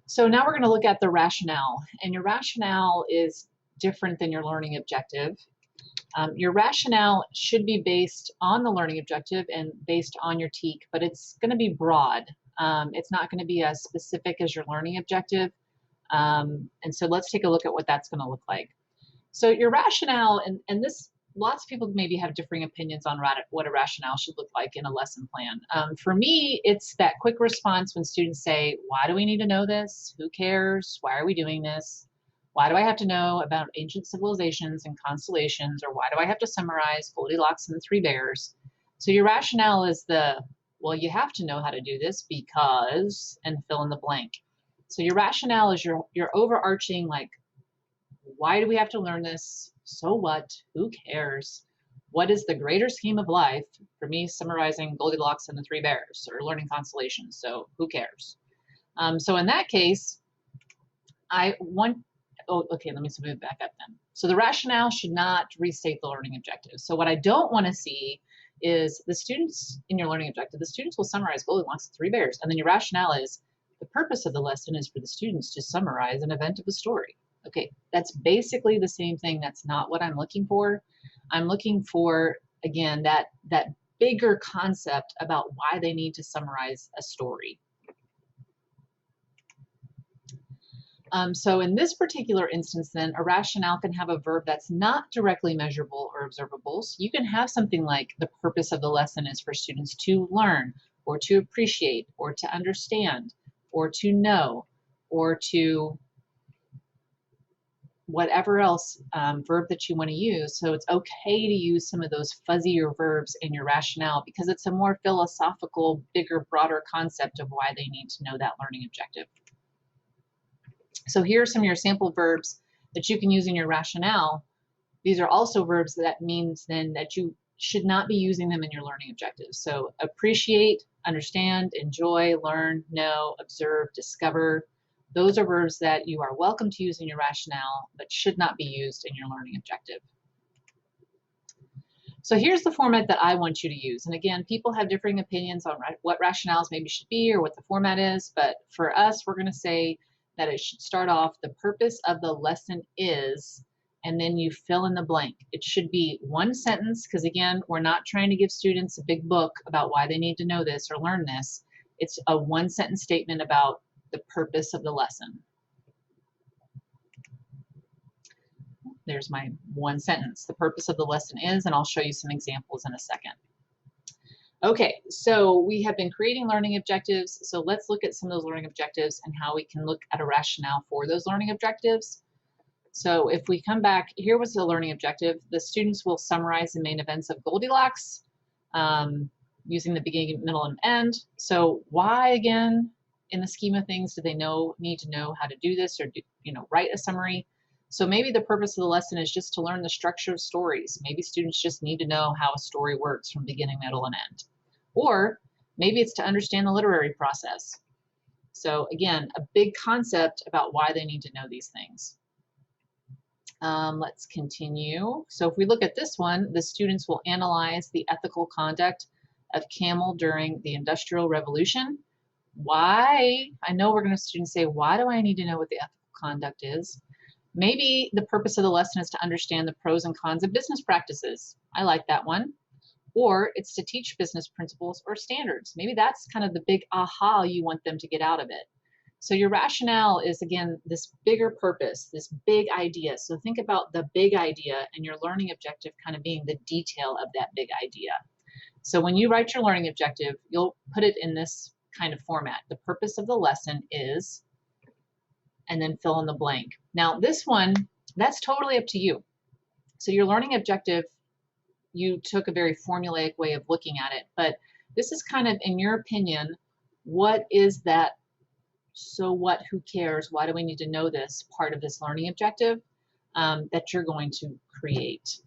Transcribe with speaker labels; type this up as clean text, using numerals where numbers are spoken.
Speaker 1: So now we're going to look at the rationale, and your rationale is different than your learning objective. Your rationale should be based on the learning objective and based on your TEAC, but it's going to be broad. It's not going to be as specific as your learning objective. And so let's take a look at what that's going to look like. So your rationale, and this, lots of people maybe have differing opinions on what a rationale should look like in a lesson plan. For me, it's that quick response when students say, why do we need to know this? Who cares? Why are we doing this? Why do I have to know about ancient civilizations and constellations? Or why do I have to summarize Goldilocks and the Three Bears? So your rationale is well, you have to know how to do this because, and fill in the blank. So your rationale is your overarching, like, why do we have to learn this? So what? Who cares? What is the greater scheme of life? For me, summarizing Goldilocks and the Three Bears, or learning constellations, so who cares? So in that case, let me move back up then. So the rationale should not restate the learning objective. So what I don't want to see is the students, in your learning objective, the students will summarize Goldilocks and Three Bears, and then your rationale is the purpose of the lesson is for the students to summarize an event of a story. Okay, that's basically the same thing. That's not what I'm looking for. I'm looking for, again, that bigger concept about why they need to summarize a story. So in this particular instance then, a rationale can have a verb that's not directly measurable or observable. So you can have something like the purpose of the lesson is for students to learn, or to appreciate, or to understand, or to know, or to whatever else verb that you want to use. So it's okay to use some of those fuzzier verbs in your rationale because it's a more philosophical, bigger, broader concept of why they need to know that learning objective. So here are some of your sample verbs that you can use in your rationale. These are also verbs that means then that you should not be using them in your learning objectives. So appreciate, understand, enjoy, learn, know, observe, discover. Those are verbs that you are welcome to use in your rationale, but should not be used in your learning objective. So here's the format that I want you to use. And again, people have differing opinions on what rationales maybe should be or what the format is, but for us, we're going to say that it should start off, the purpose of the lesson is, and then you fill in the blank. It should be one sentence, because again, we're not trying to give students a big book about why they need to know this or learn this. It's a one-sentence statement about the purpose of the lesson. There's my one sentence. The purpose of the lesson is, and I'll show you some examples in a second. Okay, so we have been creating learning objectives. So let's look at some of those learning objectives and how we can look at a rationale for those learning objectives. So if we come back, here was the learning objective. The students will summarize the main events of Goldilocks using the beginning, middle, and end. So why, again, in the scheme of things, do they need to know how to do this or write a summary? So maybe the purpose of the lesson is just to learn the structure of stories. Maybe students just need to know how a story works from beginning, middle, and end. Or maybe it's to understand the literary process. So again, a big concept about why they need to know these things. Let's continue. So if we look at this one, the students will analyze the ethical conduct of camel during the Industrial Revolution. Why? I know we're going to students say, why do I need to know what the ethical conduct is? Maybe the purpose of the lesson is to understand the pros and cons of business practices. I like that one. Or it's to teach business principles or standards. Maybe that's kind of the big aha you want them to get out of it. So your rationale is, again, this bigger purpose, this big idea. So think about the big idea and your learning objective kind of being the detail of that big idea. So when you write your learning objective, you'll put it in this kind of format. The purpose of the lesson is, and then fill in the blank. Now this one, that's totally up to you. So your learning objective, you took a very formulaic way of looking at it, but this is kind of, in your opinion, what is that, so what, who cares, why do we need to know this part of this learning objective that you're going to create.